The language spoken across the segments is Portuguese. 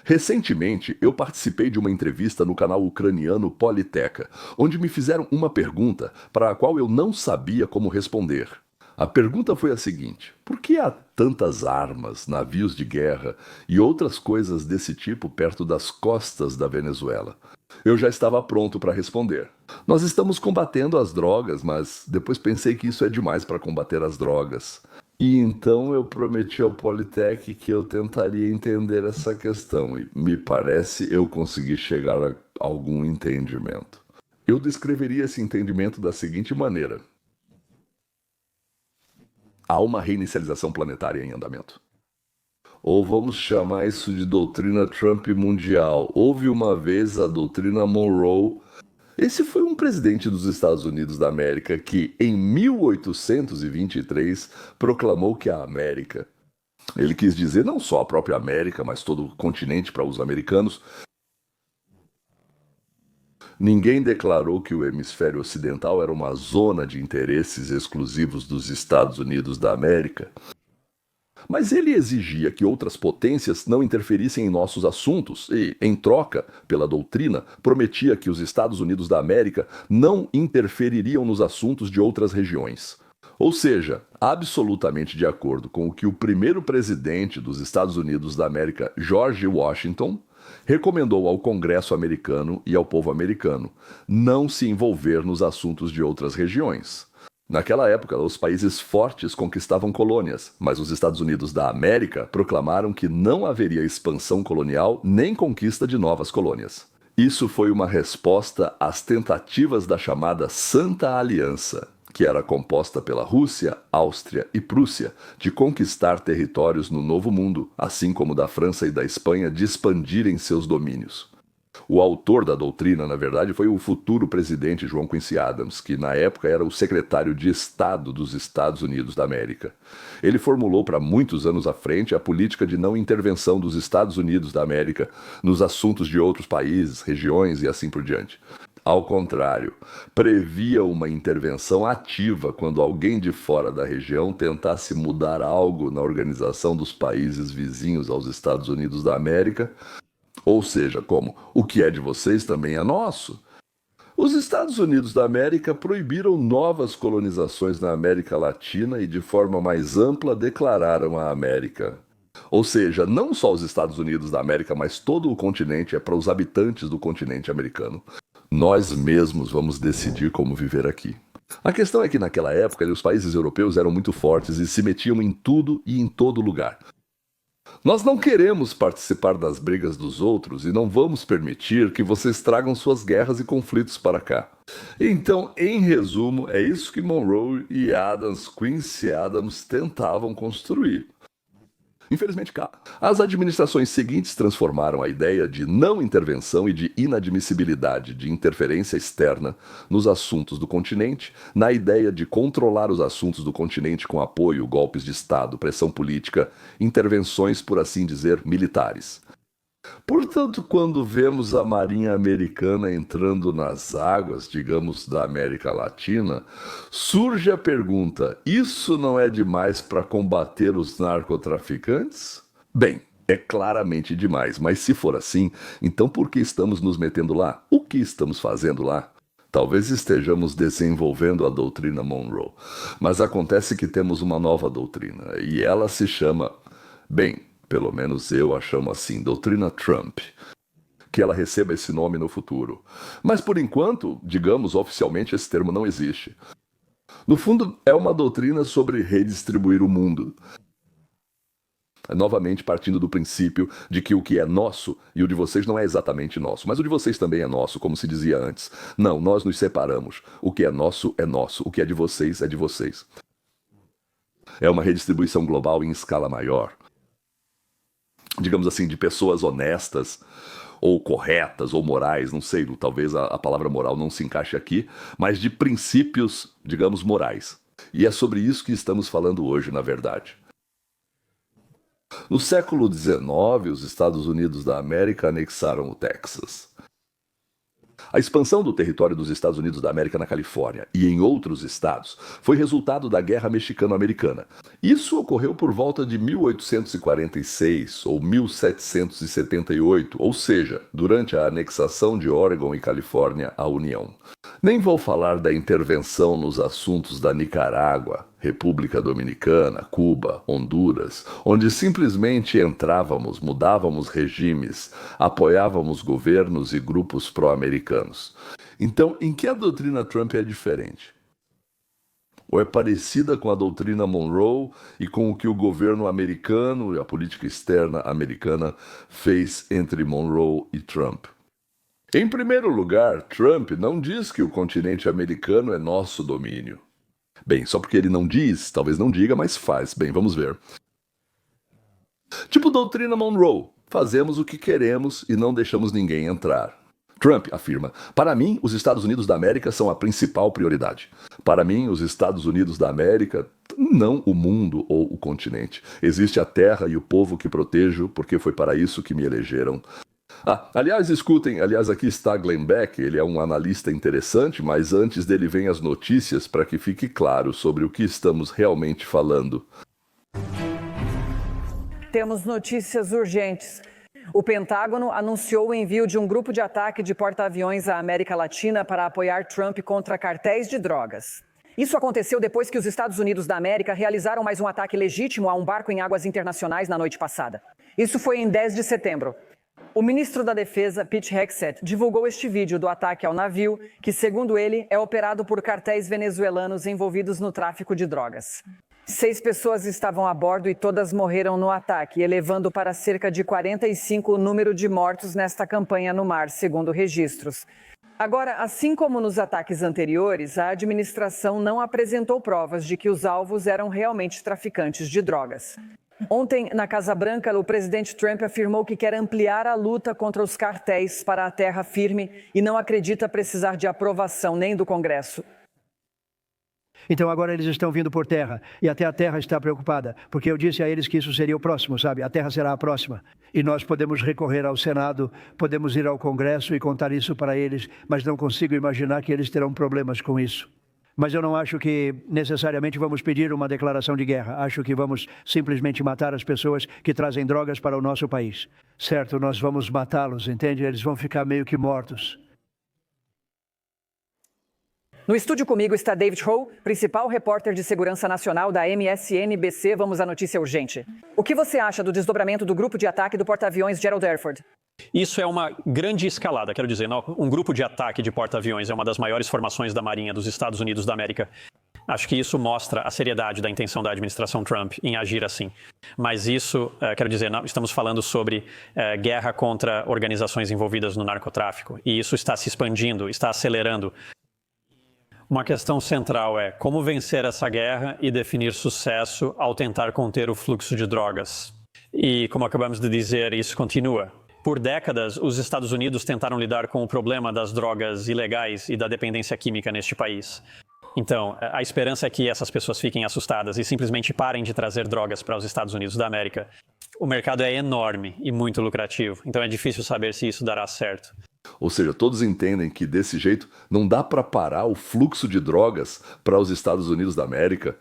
Recentemente, eu participei de uma entrevista no canal ucraniano Politeca, onde me fizeram uma pergunta para a qual eu não sabia como responder. A pergunta foi a seguinte: por que há tantas armas, navios de guerra e outras coisas desse tipo perto das costas da Venezuela? Eu já estava pronto para responder. Nós estamos combatendo as drogas, mas depois pensei que isso é demais para combater as drogas. E então eu prometi ao Politec que eu tentaria entender essa questão e me parece eu consegui chegar a algum entendimento. Eu descreveria esse entendimento da seguinte maneira: há uma reinicialização planetária em andamento. Ou vamos chamar isso de doutrina Trump mundial. Houve uma vez a doutrina Monroe. Esse foi um presidente dos Estados Unidos da América que, em 1823, proclamou que a América, ele quis dizer não só a própria América, mas todo o continente para os americanos. Ninguém declarou que o hemisfério ocidental era uma zona de interesses exclusivos dos Estados Unidos da América. Mas ele exigia que outras potências não interferissem em nossos assuntos e, em troca, pela doutrina, prometia que os Estados Unidos da América não interfeririam nos assuntos de outras regiões. Ou seja, absolutamente de acordo com o que o primeiro presidente dos Estados Unidos da América, George Washington, recomendou ao Congresso americano e ao povo americano: não se envolver nos assuntos de outras regiões. Naquela época, os países fortes conquistavam colônias, mas os Estados Unidos da América proclamaram que não haveria expansão colonial nem conquista de novas colônias. Isso foi uma resposta às tentativas da chamada Santa Aliança, que era composta pela Rússia, Áustria e Prússia, de conquistar territórios no Novo Mundo, assim como da França e da Espanha de expandirem seus domínios. O autor da doutrina, na verdade, foi o futuro presidente John Quincy Adams, que na época era o secretário de Estado dos Estados Unidos da América. Ele formulou para muitos anos à frente a política de não intervenção dos Estados Unidos da América nos assuntos de outros países, regiões e assim por diante. Ao contrário, previa uma intervenção ativa quando alguém de fora da região tentasse mudar algo na organização dos países vizinhos aos Estados Unidos da América. Ou seja, como o que é de vocês também é nosso. Os Estados Unidos da América proibiram novas colonizações na América Latina e, de forma mais ampla, declararam a América. Ou seja, não só os Estados Unidos da América, mas todo o continente é para os habitantes do continente americano. Nós mesmos vamos decidir como viver aqui. A questão é que, naquela época, os países europeus eram muito fortes e se metiam em tudo e em todo lugar. Nós não queremos participar das brigas dos outros e não vamos permitir que vocês tragam suas guerras e conflitos para cá. Então, em resumo, é isso que Monroe e Adams, Quincy Adams, tentavam construir. Infelizmente, as administrações seguintes transformaram a ideia de não intervenção e de inadmissibilidade de interferência externa nos assuntos do continente na ideia de controlar os assuntos do continente com apoio, golpes de Estado, pressão política, intervenções, por assim dizer, militares. Portanto, quando vemos a Marinha Americana entrando nas águas, digamos, da América Latina, surge a pergunta: isso não é demais para combater os narcotraficantes? Bem, é claramente demais, mas se for assim, então por que estamos nos metendo lá? O que estamos fazendo lá? Talvez estejamos desenvolvendo a doutrina Monroe, mas acontece que temos uma nova doutrina, e ela se chama, bem, pelo menos eu a chamo assim, doutrina Trump. Que ela receba esse nome no futuro. Mas por enquanto, digamos oficialmente, esse termo não existe. No fundo, é uma doutrina sobre redistribuir o mundo. Novamente partindo do princípio de que o que é nosso e o de vocês não é exatamente nosso, mas o de vocês também é nosso, como se dizia antes. Não, nós nos separamos. O que é nosso, o que é de vocês é de vocês. É uma redistribuição global em escala maior. Digamos assim, de pessoas honestas, ou corretas, ou morais, não sei, talvez a palavra moral não se encaixe aqui, mas de princípios, digamos, morais. E é sobre isso que estamos falando hoje, na verdade. No século XIX, os Estados Unidos da América anexaram o Texas. A expansão do território dos Estados Unidos da América na Califórnia e em outros estados foi resultado da Guerra Mexicano-Americana. Isso ocorreu por volta de 1846 ou 1778, ou seja, durante a anexação de Oregon e Califórnia à União. Nem vou falar da intervenção nos assuntos da Nicarágua, República Dominicana, Cuba, Honduras, onde simplesmente entrávamos, mudávamos regimes, apoiávamos governos e grupos pró-americanos. Então, em que a doutrina Trump é diferente? Ou é parecida com a doutrina Monroe e com o que o governo americano e a política externa americana fez entre Monroe e Trump? Em primeiro lugar, Trump não diz que o continente americano é nosso domínio. Bem, só porque ele não diz, talvez não diga, mas faz. Bem, vamos ver. Tipo doutrina Monroe, fazemos o que queremos e não deixamos ninguém entrar. Trump afirma: para mim, os Estados Unidos da América são a principal prioridade. Para mim, os Estados Unidos da América, não o mundo ou o continente. Existe a terra e o povo que protejo, porque foi para isso que me elegeram. Aliás, escutem, aqui está Glenn Beck, ele é um analista interessante, mas antes dele vem as notícias para que fique claro sobre o que estamos realmente falando. Temos notícias urgentes. O Pentágono anunciou o envio de um grupo de ataque de porta-aviões à América Latina para apoiar Trump contra cartéis de drogas. Isso aconteceu depois que os Estados Unidos da América realizaram mais um ataque legítimo a um barco em águas internacionais na noite passada. Isso foi em 10 de setembro. O ministro da Defesa, Pete Hegseth, divulgou este vídeo do ataque ao navio, que, segundo ele, é operado por cartéis venezuelanos envolvidos no tráfico de drogas. 6 pessoas estavam a bordo e todas morreram no ataque, elevando para cerca de 45 o número de mortos nesta campanha no mar, segundo registros. Agora, assim como nos ataques anteriores, a administração não apresentou provas de que os alvos eram realmente traficantes de drogas. Ontem, na Casa Branca, o presidente Trump afirmou que quer ampliar a luta contra os cartéis para a terra firme e não acredita precisar de aprovação nem do Congresso. Então agora eles estão vindo por terra, e até a terra está preocupada, porque eu disse a eles que isso seria o próximo, sabe? A terra será a próxima. E nós podemos recorrer ao Senado, podemos ir ao Congresso e contar isso para eles, mas não consigo imaginar que eles terão problemas com isso. Mas eu não acho que necessariamente vamos pedir uma declaração de guerra. Acho que vamos simplesmente matar as pessoas que trazem drogas para o nosso país. Certo, nós vamos matá-los, entende? Eles vão ficar meio que mortos. No estúdio comigo está David Ho, principal repórter de segurança nacional da MSNBC. Vamos à notícia urgente. O que você acha do desdobramento do grupo de ataque do porta-aviões Gerald Erford? Isso é uma grande escalada, quero dizer, um grupo de ataque de porta-aviões é uma das maiores formações da Marinha dos Estados Unidos da América. Acho que isso mostra a seriedade da intenção da administração Trump em agir assim. Mas isso, quero dizer, estamos falando sobre guerra contra organizações envolvidas no narcotráfico, e isso está se expandindo, está acelerando. Uma questão central é como vencer essa guerra e definir sucesso ao tentar conter o fluxo de drogas. E, como acabamos de dizer, isso continua. Por décadas, os Estados Unidos tentaram lidar com o problema das drogas ilegais e da dependência química neste país. Então, a esperança é que essas pessoas fiquem assustadas e simplesmente parem de trazer drogas para os Estados Unidos da América. O mercado é enorme e muito lucrativo, então é difícil saber se isso dará certo. Ou seja, todos entendem que desse jeito não dá para parar o fluxo de drogas para os Estados Unidos da América.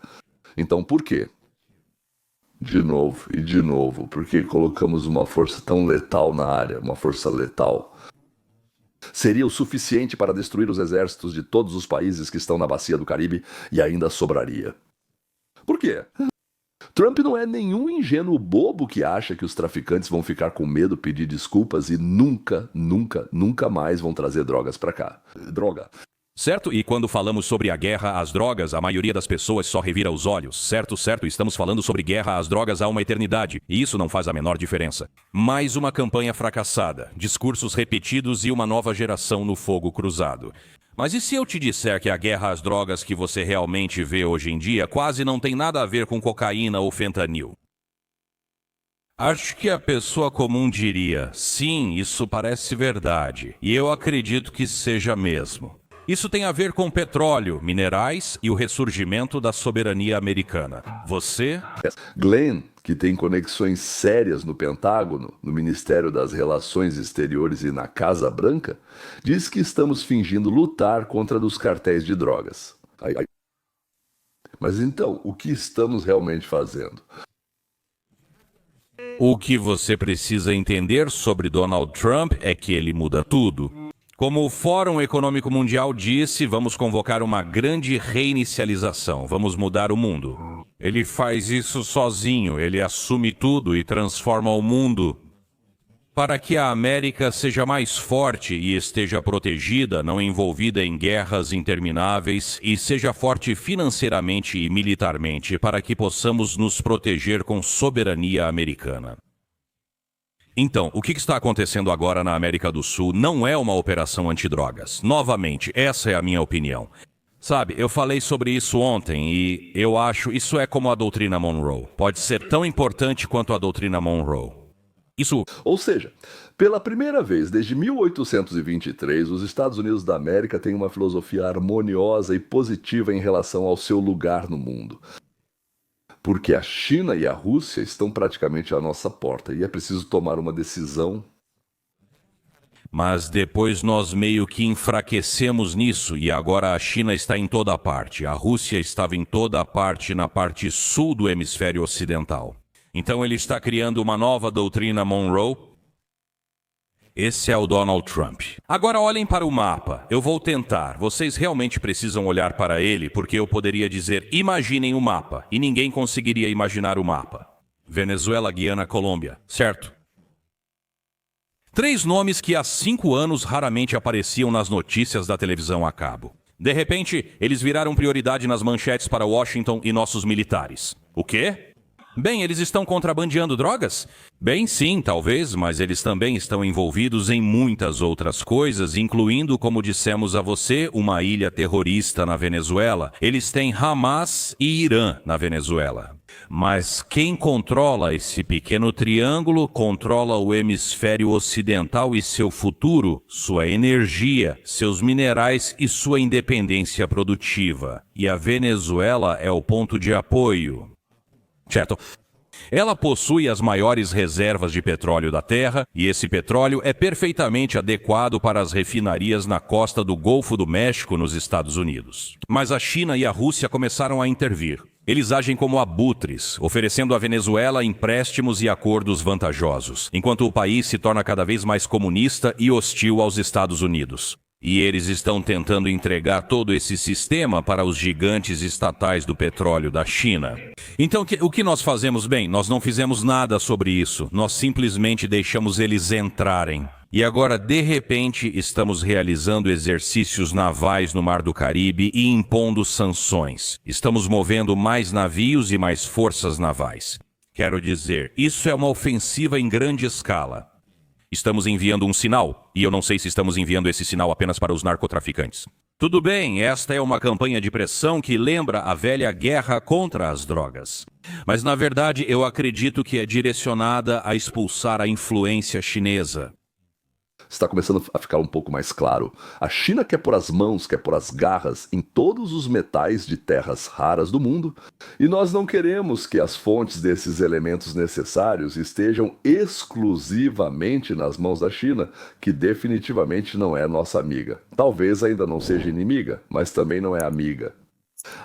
Então, por quê? De novo, porque colocamos uma força tão letal na área, uma força letal. Seria o suficiente para destruir os exércitos de todos os países que estão na bacia do Caribe e ainda sobraria. Por quê? Trump não é nenhum ingênuo bobo que acha que os traficantes vão ficar com medo, pedir desculpas e nunca mais vão trazer drogas para cá. Droga. Certo? E quando falamos sobre a guerra às drogas, a maioria das pessoas só revira os olhos. Certo, estamos falando sobre guerra às drogas há uma eternidade, e isso não faz a menor diferença. Mais uma campanha fracassada, discursos repetidos e uma nova geração no fogo cruzado. Mas e se eu te disser que a guerra às drogas que você realmente vê hoje em dia quase não tem nada a ver com cocaína ou fentanil? Acho que a pessoa comum diria, sim, isso parece verdade, e eu acredito que seja mesmo. Isso tem a ver com petróleo, minerais e o ressurgimento da soberania americana. Você... Glenn, que tem conexões sérias no Pentágono, no Ministério das Relações Exteriores e na Casa Branca, diz que estamos fingindo lutar contra os cartéis de drogas. Mas então, o que estamos realmente fazendo? O que você precisa entender sobre Donald Trump é que ele muda tudo. Como o Fórum Econômico Mundial disse, vamos convocar uma grande reinicialização, vamos mudar o mundo. Ele faz isso sozinho, ele assume tudo e transforma o mundo para que a América seja mais forte e esteja protegida, não envolvida em guerras intermináveis, e seja forte financeiramente e militarmente para que possamos nos proteger com soberania americana. Então, o que está acontecendo agora na América do Sul não é uma operação antidrogas. Novamente, essa é a minha opinião. Sabe, eu falei sobre isso ontem e eu acho isso é como a doutrina Monroe. Pode ser tão importante quanto a doutrina Monroe. Ou seja, pela primeira vez desde 1823, os Estados Unidos da América têm uma filosofia harmoniosa e positiva em relação ao seu lugar no mundo. Porque a China e a Rússia estão praticamente à nossa porta e é preciso tomar uma decisão. Mas depois nós meio que enfraquecemos nisso e agora a China está em toda parte. A Rússia estava em toda parte na parte sul do hemisfério ocidental. Então ele está criando uma nova doutrina Monroe. Esse é o Donald Trump. Agora olhem para o mapa. Eu vou tentar. Vocês realmente precisam olhar para ele, porque eu poderia dizer, imaginem o mapa, e ninguém conseguiria imaginar o mapa. Venezuela, Guiana, Colômbia, certo? 3 nomes que há 5 anos raramente apareciam nas notícias da televisão a cabo. De repente, eles viraram prioridade nas manchetes para Washington e nossos militares. O quê? Bem, eles estão contrabandeando drogas? Bem, sim, talvez, mas eles também estão envolvidos em muitas outras coisas, incluindo, como dissemos a você, uma ilha terrorista na Venezuela. Eles têm Hamas e Irã na Venezuela. Mas quem controla esse pequeno triângulo controla o hemisfério ocidental e seu futuro, sua energia, seus minerais e sua independência produtiva. E a Venezuela é o ponto de apoio. Certo. Ela possui as maiores reservas de petróleo da Terra e esse petróleo é perfeitamente adequado para as refinarias na costa do Golfo do México, nos Estados Unidos. Mas a China e a Rússia começaram a intervir. Eles agem como abutres, oferecendo à Venezuela empréstimos e acordos vantajosos, enquanto o país se torna cada vez mais comunista e hostil aos Estados Unidos. E eles estão tentando entregar todo esse sistema para os gigantes estatais do petróleo da China. Então, o que nós fazemos? Bem, nós não fizemos nada sobre isso. Nós simplesmente deixamos eles entrarem. E agora, de repente, estamos realizando exercícios navais no Mar do Caribe e impondo sanções. Estamos movendo mais navios e mais forças navais. Quero dizer, isso é uma ofensiva em grande escala. Estamos enviando um sinal, e eu não sei se estamos enviando esse sinal apenas para os narcotraficantes. Tudo bem, esta é uma campanha de pressão que lembra a velha guerra contra as drogas. Mas, na verdade, eu acredito que é direcionada a expulsar a influência chinesa. Está começando a ficar um pouco mais claro. A China quer pôr as mãos, quer pôr as garras em todos os metais de terras raras do mundo, e nós não queremos que as fontes desses elementos necessários estejam exclusivamente nas mãos da China, que definitivamente não é nossa amiga. Talvez ainda não seja inimiga, mas também não é amiga.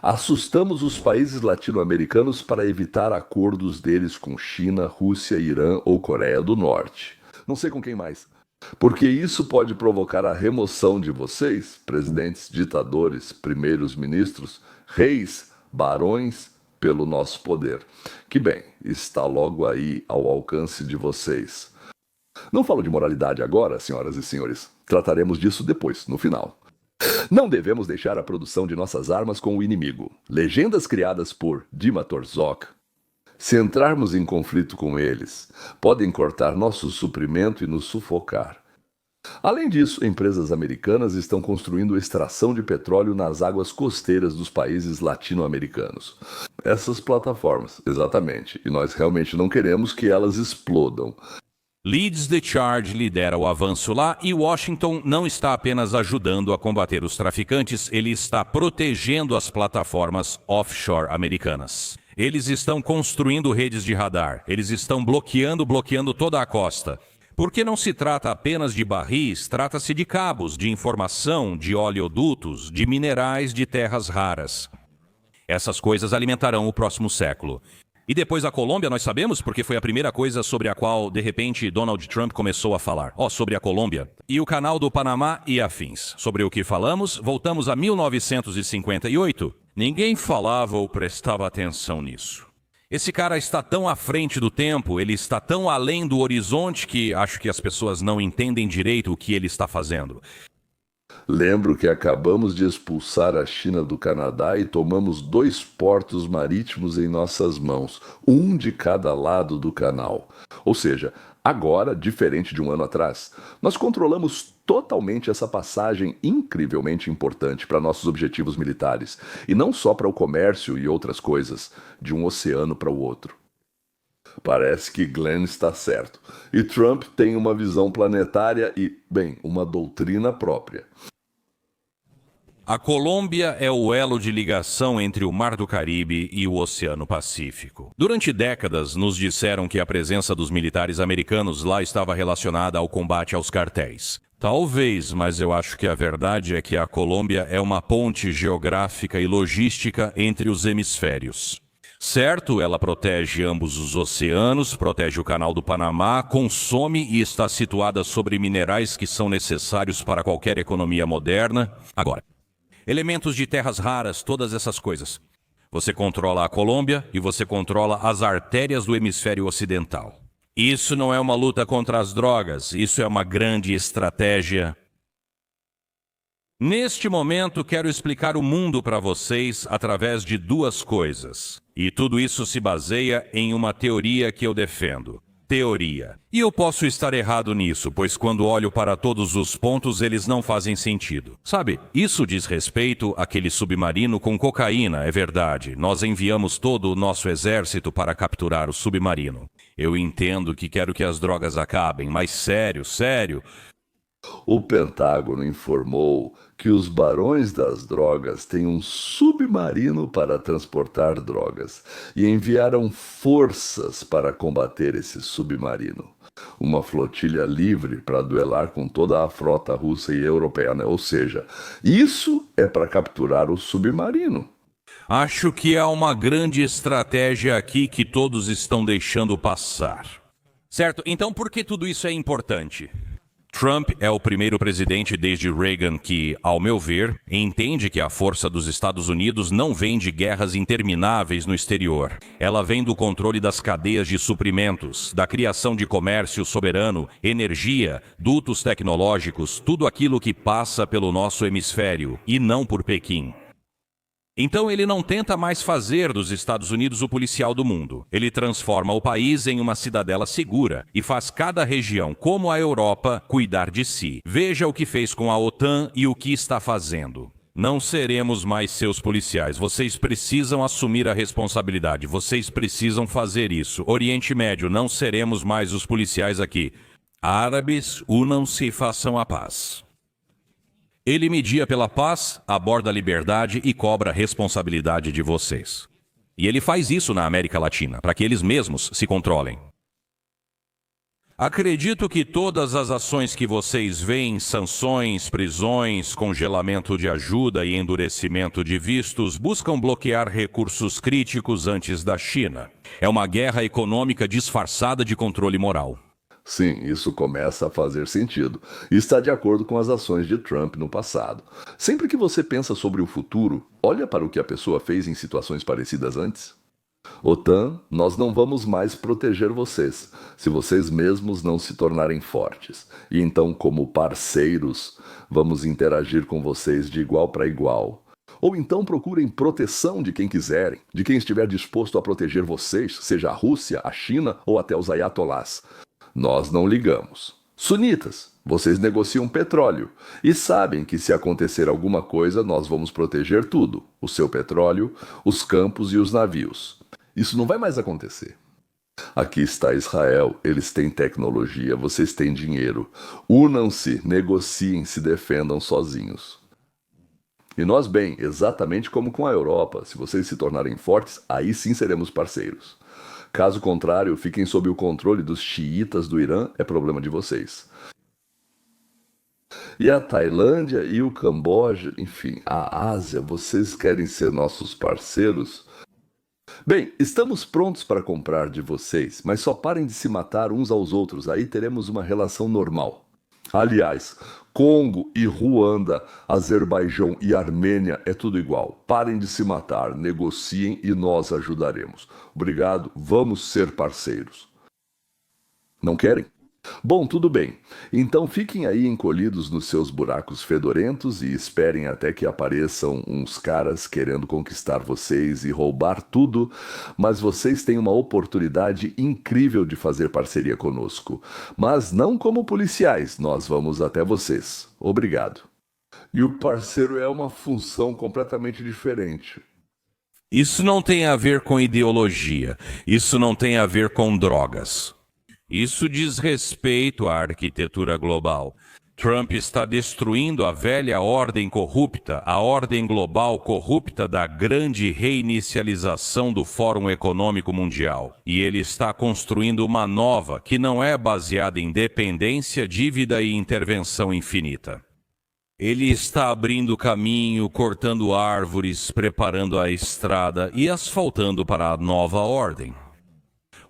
Assustamos os países latino-americanos para evitar acordos deles com China, Rússia, Irã ou Coreia do Norte. Não sei com quem mais. Porque isso pode provocar a remoção de vocês, presidentes, ditadores, primeiros ministros, reis, barões, pelo nosso poder. Que bem, está logo aí ao alcance de vocês. Não falo de moralidade agora, senhoras e senhores. Trataremos disso depois, no final. Não devemos deixar a produção de nossas armas com o inimigo. Legendas criadas por Dima Torzok. Se entrarmos em conflito com eles, podem cortar nosso suprimento e nos sufocar. Além disso, empresas americanas estão construindo extração de petróleo nas águas costeiras dos países latino-americanos. Essas plataformas, exatamente, e nós realmente não queremos que elas explodam. Leads the Charge lidera o avanço lá e Washington não está apenas ajudando a combater os traficantes, ele está protegendo as plataformas offshore americanas. Eles estão construindo redes de radar. Eles estão bloqueando toda a costa. Porque não se trata apenas de barris, trata-se de cabos, de informação, de oleodutos, de minerais, de terras raras. Essas coisas alimentarão o próximo século. E depois a Colômbia, nós sabemos, porque foi a primeira coisa sobre a qual, de repente, Donald Trump começou a falar. Sobre a Colômbia. E o canal do Panamá e afins. Sobre o que falamos, voltamos a 1958. Ninguém falava ou prestava atenção nisso. Esse cara está tão à frente do tempo, ele está tão além do horizonte que acho que as pessoas não entendem direito o que ele está fazendo. Lembro que acabamos de expulsar a China do Canadá e tomamos 2 portos marítimos em nossas mãos, um de cada lado do canal. Ou seja, agora, diferente de um ano atrás, nós controlamos totalmente essa passagem incrivelmente importante para nossos objetivos militares, e não só para o comércio e outras coisas, de um oceano para o outro. Parece que Glenn está certo, e Trump tem uma visão planetária e, bem, uma doutrina própria. A Colômbia é o elo de ligação entre o Mar do Caribe e o Oceano Pacífico. Durante décadas, nos disseram que a presença dos militares americanos lá estava relacionada ao combate aos cartéis. Talvez, mas eu acho que a verdade é que a Colômbia é uma ponte geográfica e logística entre os hemisférios. Certo, ela protege ambos os oceanos, protege o Canal do Panamá, consome e está situada sobre minerais que são necessários para qualquer economia moderna. Agora, elementos de terras raras, todas essas coisas. Você controla a Colômbia e você controla as artérias do hemisfério ocidental. Isso não é uma luta contra as drogas, isso é uma grande estratégia. Neste momento, quero explicar o mundo para vocês através de 2 coisas. E tudo isso se baseia em uma teoria que eu defendo. Teoria. E eu posso estar errado nisso, pois quando olho para todos os pontos, eles não fazem sentido. Sabe, isso diz respeito àquele submarino com cocaína, é verdade. Nós enviamos todo o nosso exército para capturar o submarino. Eu entendo que quero que as drogas acabem, mas sério. O Pentágono informou que os barões das drogas têm um submarino para transportar drogas e enviaram forças para combater esse submarino. Uma flotilha livre para duelar com toda a frota russa e europeia, né? Ou seja, isso é para capturar o submarino. Acho que há uma grande estratégia aqui que todos estão deixando passar. Certo, então por que tudo isso é importante? Trump é o primeiro presidente desde Reagan que, ao meu ver, entende que a força dos Estados Unidos não vem de guerras intermináveis no exterior. Ela vem do controle das cadeias de suprimentos, da criação de comércio soberano, energia, dutos tecnológicos, tudo aquilo que passa pelo nosso hemisfério, e não por Pequim. Então ele não tenta mais fazer dos Estados Unidos o policial do mundo. Ele transforma o país em uma cidadela segura e faz cada região, como a Europa, cuidar de si. Veja o que fez com a OTAN e o que está fazendo. Não seremos mais seus policiais. Vocês precisam assumir a responsabilidade. Vocês precisam fazer isso. Oriente Médio, não seremos mais os policiais aqui. Árabes, unam-se e façam a paz. Ele media pela paz, aborda a liberdade e cobra a responsabilidade de vocês. E ele faz isso na América Latina, para que eles mesmos se controlem. Acredito que todas as ações que vocês veem, sanções, prisões, congelamento de ajuda e endurecimento de vistos, buscam bloquear recursos críticos antes da China. É uma guerra econômica disfarçada de controle moral. Sim, isso começa a fazer sentido e está de acordo com as ações de Trump no passado. Sempre que você pensa sobre o futuro, olha para o que a pessoa fez em situações parecidas antes. OTAN, nós não vamos mais proteger vocês, se vocês mesmos não se tornarem fortes. E então, como parceiros, vamos interagir com vocês de igual para igual. Ou então procurem proteção de quem quiserem, de quem estiver disposto a proteger vocês, seja a Rússia, a China ou até os ayatolás. Nós não ligamos. Sunitas, vocês negociam petróleo e sabem que se acontecer alguma coisa, nós vamos proteger tudo. O seu petróleo, os campos e os navios. Isso não vai mais acontecer. Aqui está Israel, eles têm tecnologia, vocês têm dinheiro. Unam-se, negociem, se defendam sozinhos. E nós, bem, exatamente como com a Europa, se vocês se tornarem fortes, aí sim seremos parceiros. Caso contrário, fiquem sob o controle dos xiitas do Irã, é problema de vocês. E a Tailândia e o Camboja, enfim, a Ásia, vocês querem ser nossos parceiros? Bem, estamos prontos para comprar de vocês, mas só parem de se matar uns aos outros, aí teremos uma relação normal. Aliás, Congo e Ruanda, Azerbaijão e Armênia é tudo igual. Parem de se matar, negociem e nós ajudaremos. Obrigado, vamos ser parceiros. Não querem? Bom, tudo bem. Então fiquem aí encolhidos nos seus buracos fedorentos e esperem até que apareçam uns caras querendo conquistar vocês e roubar tudo, mas vocês têm uma oportunidade incrível de fazer parceria conosco. Mas não como policiais, nós vamos até vocês. Obrigado. E o parceiro é uma função completamente diferente. Isso não tem a ver com ideologia. Isso não tem a ver com drogas. Isso diz respeito à arquitetura global. Trump está destruindo a velha ordem corrupta, a ordem global corrupta da grande reinicialização do Fórum Econômico Mundial. E ele está construindo uma nova que não é baseada em dependência, dívida e intervenção infinita. Ele está abrindo caminho, cortando árvores, preparando a estrada e asfaltando para a nova ordem.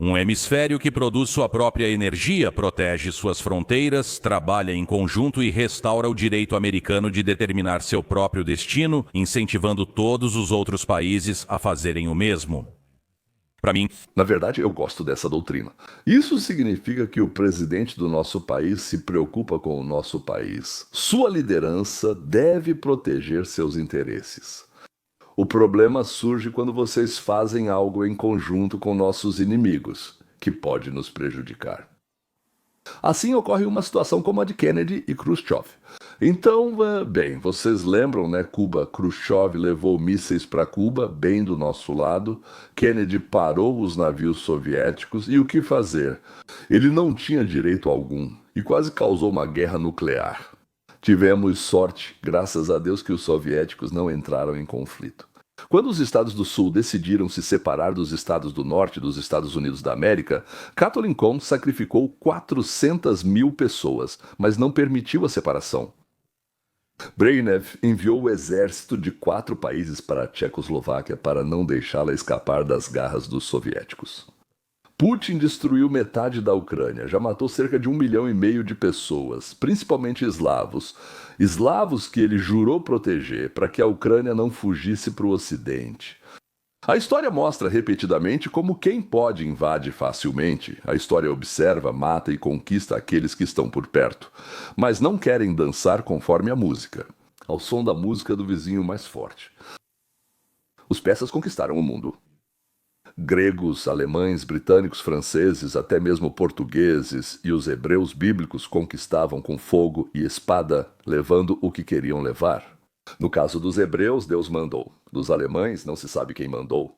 Um hemisfério que produz sua própria energia, protege suas fronteiras, trabalha em conjunto e restaura o direito americano de determinar seu próprio destino, incentivando todos os outros países a fazerem o mesmo. Para mim, na verdade, eu gosto dessa doutrina. Isso significa que o presidente do nosso país se preocupa com o nosso país. Sua liderança deve proteger seus interesses. O problema surge quando vocês fazem algo em conjunto com nossos inimigos, que pode nos prejudicar. Assim ocorre uma situação como a de Kennedy e Khrushchev. Então, bem, vocês lembram, né? Khrushchev levou mísseis para Cuba, bem do nosso lado. Kennedy parou os navios soviéticos e o que fazer? Ele não tinha direito algum e quase causou uma guerra nuclear. Tivemos sorte, graças a Deus, que os soviéticos não entraram em conflito. Quando os Estados do Sul decidiram se separar dos Estados do Norte dos Estados Unidos da América, Cato Lincoln sacrificou 400 mil pessoas, mas não permitiu a separação. Brezhnev enviou o exército de 4 países para a Tchecoslováquia para não deixá-la escapar das garras dos soviéticos. Putin destruiu metade da Ucrânia, já matou cerca de 1,5 milhão de pessoas, principalmente eslavos. Eslavos que ele jurou proteger para que a Ucrânia não fugisse para o Ocidente. A história mostra repetidamente como quem pode invade facilmente. A história observa, mata e conquista aqueles que estão por perto, mas não querem dançar conforme a música, ao som da música do vizinho mais forte. Os persas conquistaram o mundo. Gregos, alemães, britânicos, franceses, até mesmo portugueses e os hebreus bíblicos conquistavam com fogo e espada, levando o que queriam levar. No caso dos hebreus, Deus mandou. Dos alemães, não se sabe quem mandou.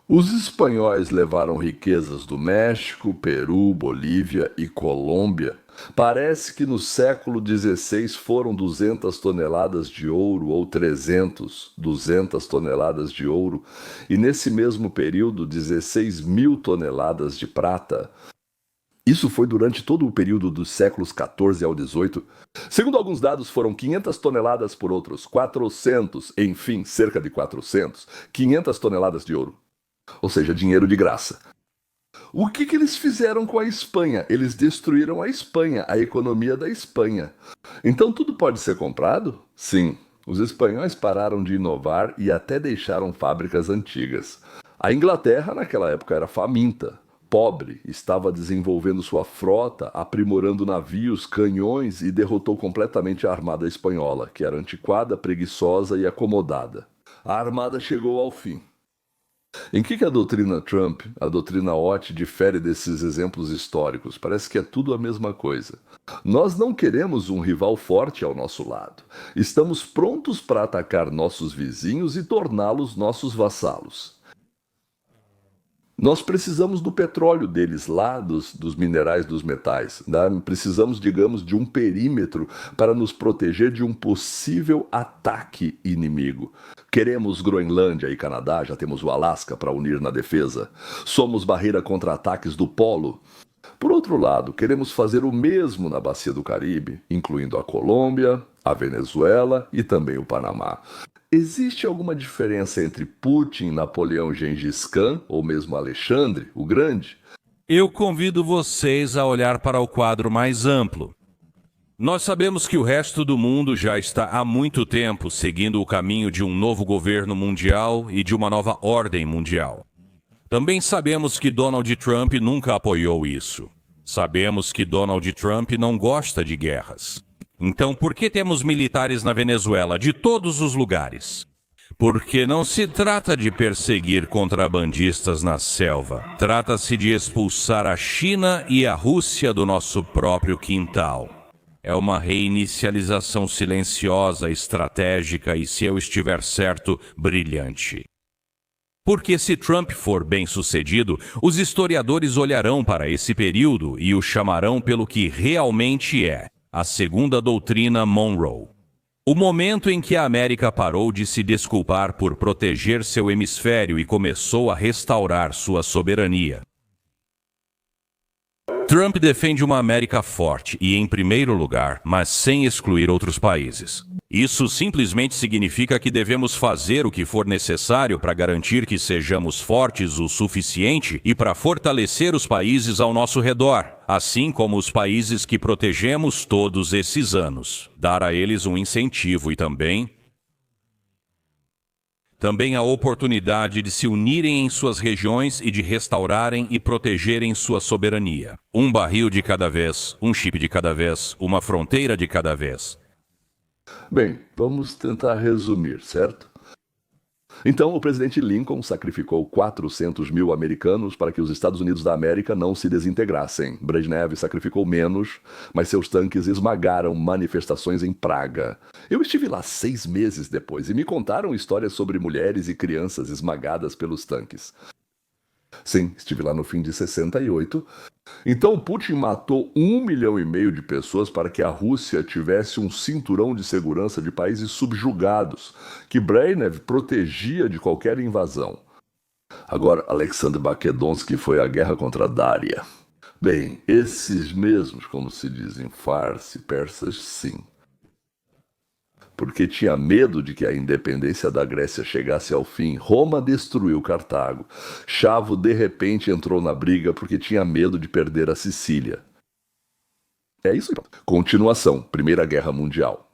Os espanhóis levaram riquezas do México, Peru, Bolívia e Colômbia. Parece que no século XVI foram 200 toneladas de ouro ou 200 toneladas de ouro, e nesse mesmo período 16 mil toneladas de prata. Isso foi durante todo o período dos séculos XIV ao XVIII. Segundo alguns dados, foram 500 toneladas por outros, 400, enfim, cerca de 400, 500 toneladas de ouro. Ou seja, dinheiro de graça. O que eles fizeram com a Espanha? Eles destruíram a Espanha, a economia da Espanha. Então tudo pode ser comprado? Sim. Os espanhóis pararam de inovar e até deixaram fábricas antigas. A Inglaterra, naquela época, era faminta, pobre, estava desenvolvendo sua frota, aprimorando navios, canhões e derrotou completamente a armada espanhola, que era antiquada, preguiçosa e acomodada. A armada chegou ao fim. Em que a doutrina Trump, a doutrina Ott, difere desses exemplos históricos? Parece que é tudo a mesma coisa. Nós não queremos um rival forte ao nosso lado. Estamos prontos para atacar nossos vizinhos e torná-los nossos vassalos. Nós precisamos do petróleo deles lá, dos minerais, dos metais. Né? Precisamos, digamos, de um perímetro para nos proteger de um possível ataque inimigo. Queremos Groenlândia e Canadá, já temos o Alasca para unir na defesa. Somos barreira contra ataques do polo. Por outro lado, queremos fazer o mesmo na Bacia do Caribe, incluindo a Colômbia, a Venezuela e também o Panamá. Existe alguma diferença entre Putin, Napoleão Gengis Khan ou mesmo Alexandre, o Grande? Eu convido vocês a olhar para o quadro mais amplo. Nós sabemos que o resto do mundo já está há muito tempo seguindo o caminho de um novo governo mundial e de uma nova ordem mundial. Também sabemos que Donald Trump nunca apoiou isso. Sabemos que Donald Trump não gosta de guerras. Então, por que temos militares na Venezuela de todos os lugares? Porque não se trata de perseguir contrabandistas na selva. Trata-se de expulsar a China e a Rússia do nosso próprio quintal. É uma reinicialização silenciosa, estratégica e, se eu estiver certo, brilhante. Porque se Trump for bem-sucedido, os historiadores olharão para esse período e o chamarão pelo que realmente é. A segunda doutrina Monroe. O momento em que a América parou de se desculpar por proteger seu hemisfério e começou a restaurar sua soberania. Trump defende uma América forte e em primeiro lugar, mas sem excluir outros países. Isso simplesmente significa que devemos fazer o que for necessário para garantir que sejamos fortes o suficiente e para fortalecer os países ao nosso redor, assim como os países que protegemos todos esses anos. Dar a eles um incentivo e também a oportunidade de se unirem em suas regiões e de restaurarem e protegerem sua soberania. Um barril de cada vez, um chip de cada vez, uma fronteira de cada vez. Bem, vamos tentar resumir, certo? Então, o presidente Lincoln sacrificou 400 mil americanos para que os Estados Unidos da América não se desintegrassem. Brezhnev sacrificou menos, mas seus tanques esmagaram manifestações em Praga. Eu estive lá 6 meses depois e me contaram histórias sobre mulheres e crianças esmagadas pelos tanques. Sim, estive lá no fim de 68. Então Putin matou 1,5 milhão de pessoas para que a Rússia tivesse um cinturão de segurança de países subjugados, que Brezhnev protegia de qualquer invasão. Agora, Alexander Makedonsky foi à guerra contra Dária. Bem, esses mesmos, como se diz em farsi, persas, sim. Porque tinha medo de que a independência da Grécia chegasse ao fim. Roma destruiu Cartago. Chavo, de repente, entrou na briga porque tinha medo de perder a Sicília. É isso aí. Continuação, Primeira Guerra Mundial.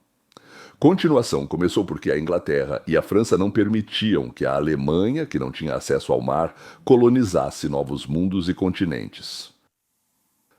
Continuação começou porque a Inglaterra e a França não permitiam que a Alemanha, que não tinha acesso ao mar, colonizasse novos mundos e continentes.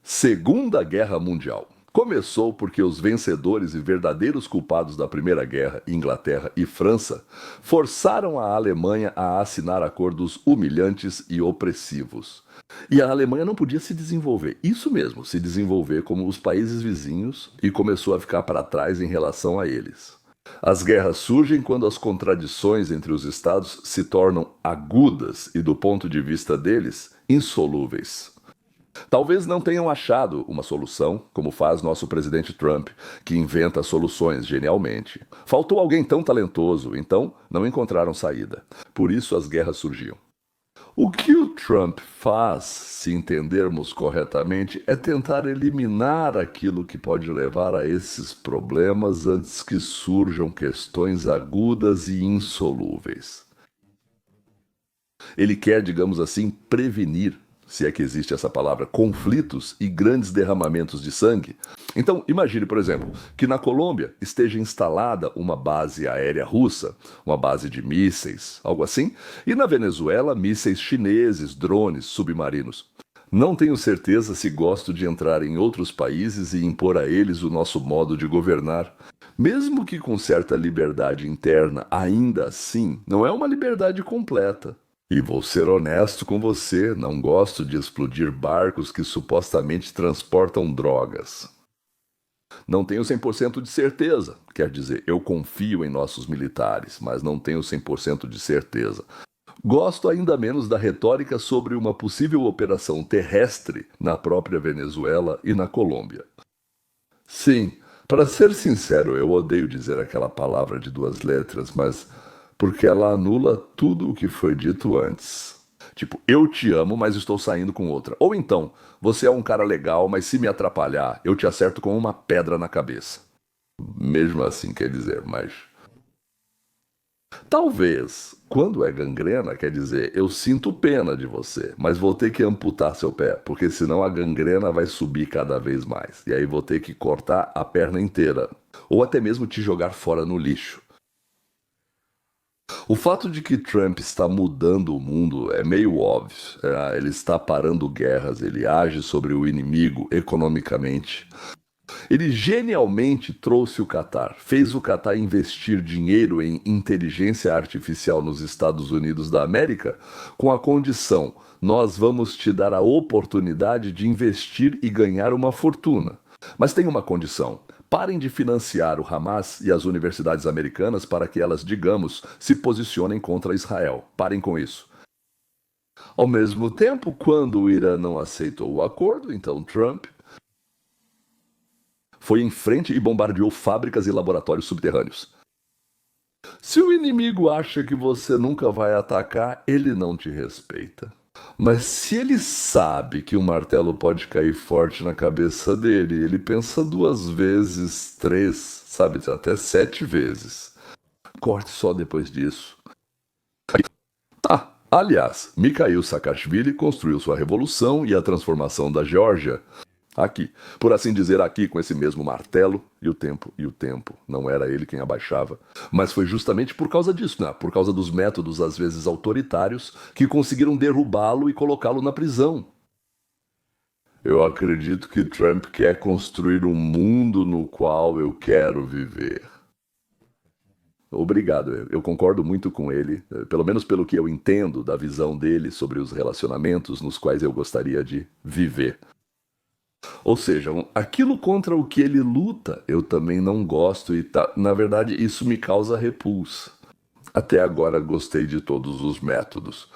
Segunda Guerra Mundial. Começou porque os vencedores e verdadeiros culpados da Primeira Guerra, Inglaterra e França, forçaram a Alemanha a assinar acordos humilhantes e opressivos. E a Alemanha não podia se desenvolver, isso mesmo, se desenvolver como os países vizinhos, e começou a ficar para trás em relação a eles. As guerras surgem quando as contradições entre os estados se tornam agudas e, do ponto de vista deles, insolúveis. Talvez não tenham achado uma solução, como faz nosso presidente Trump, que inventa soluções genialmente. Faltou alguém tão talentoso, então não encontraram saída. Por isso as guerras surgiam. O que o Trump faz, se entendermos corretamente, é tentar eliminar aquilo que pode levar a esses problemas antes que surjam questões agudas e insolúveis. Ele quer, digamos assim, prevenir, se é que existe essa palavra, conflitos e grandes derramamentos de sangue. Então, imagine, por exemplo, que na Colômbia esteja instalada uma base aérea russa, uma base de mísseis, algo assim, e na Venezuela, mísseis chineses, drones, submarinos. Não tenho certeza se gosto de entrar em outros países e impor a eles o nosso modo de governar. Mesmo que com certa liberdade interna, ainda assim, não é uma liberdade completa. E vou ser honesto com você, não gosto de explodir barcos que supostamente transportam drogas. Não tenho 100% de certeza, quer dizer, eu confio em nossos militares, mas não tenho 100% de certeza. Gosto ainda menos da retórica sobre uma possível operação terrestre na própria Venezuela e na Colômbia. Sim, para ser sincero, eu odeio dizer aquela palavra de 2 letras, mas porque ela anula tudo o que foi dito antes. Tipo, eu te amo, mas estou saindo com outra. Ou então, você é um cara legal, mas se me atrapalhar, eu te acerto com uma pedra na cabeça. Mesmo assim, quer dizer, mas... Talvez, quando é gangrena, quer dizer, eu sinto pena de você, mas vou ter que amputar seu pé, porque senão a gangrena vai subir cada vez mais. E aí vou ter que cortar a perna inteira, ou até mesmo te jogar fora no lixo. O fato de que Trump está mudando o mundo é meio óbvio. Ele está parando guerras, ele age sobre o inimigo economicamente. Ele genialmente trouxe o Catar, fez o Catar investir dinheiro em inteligência artificial nos Estados Unidos da América, com a condição: nós vamos te dar a oportunidade de investir e ganhar uma fortuna. Mas tem uma condição: parem de financiar o Hamas e as universidades americanas para que elas, digamos, se posicionem contra Israel. Parem com isso. Ao mesmo tempo, quando o Irã não aceitou o acordo, então Trump foi em frente e bombardeou fábricas e laboratórios subterrâneos. Se o inimigo acha que você nunca vai atacar, ele não te respeita. Mas se ele sabe que um martelo pode cair forte na cabeça dele, ele pensa 2 vezes, 3, sabe, até 7 vezes. Corte só depois disso. Aliás, Mikhail Saakashvili construiu sua revolução e a transformação da Geórgia aqui, por assim dizer, aqui com esse mesmo martelo, e o tempo, não era ele quem abaixava, mas foi justamente por causa disso, né? Por causa dos métodos às vezes autoritários que conseguiram derrubá-lo e colocá-lo na prisão. Eu acredito que Trump quer construir um mundo no qual eu quero viver. Obrigado, eu concordo muito com ele, pelo menos pelo que eu entendo da visão dele sobre os relacionamentos nos quais eu gostaria de viver. Ou seja, aquilo contra o que ele luta, eu também não gosto e, na verdade, isso me causa repulsa. Até agora gostei de todos os métodos.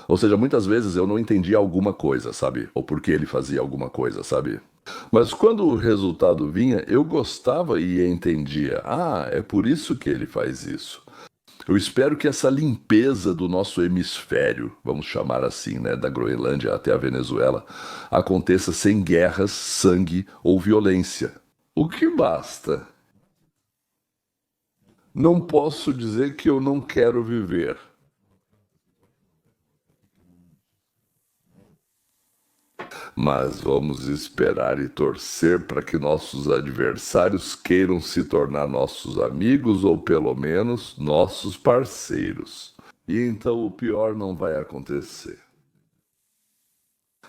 Ou seja, muitas vezes eu não entendi alguma coisa, sabe? Ou por que ele fazia alguma coisa, sabe? Mas quando o resultado vinha, eu gostava e entendia. É por isso que ele faz isso. Eu espero que essa limpeza do nosso hemisfério, vamos chamar assim, né, da Groenlândia até a Venezuela, aconteça sem guerras, sangue ou violência. O que basta? Não posso dizer que eu não quero viver. Mas vamos esperar e torcer para que nossos adversários queiram se tornar nossos amigos ou pelo menos nossos parceiros. E então o pior não vai acontecer.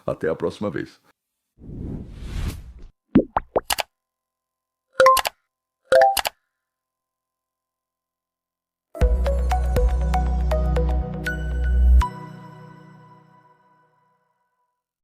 Até a próxima vez.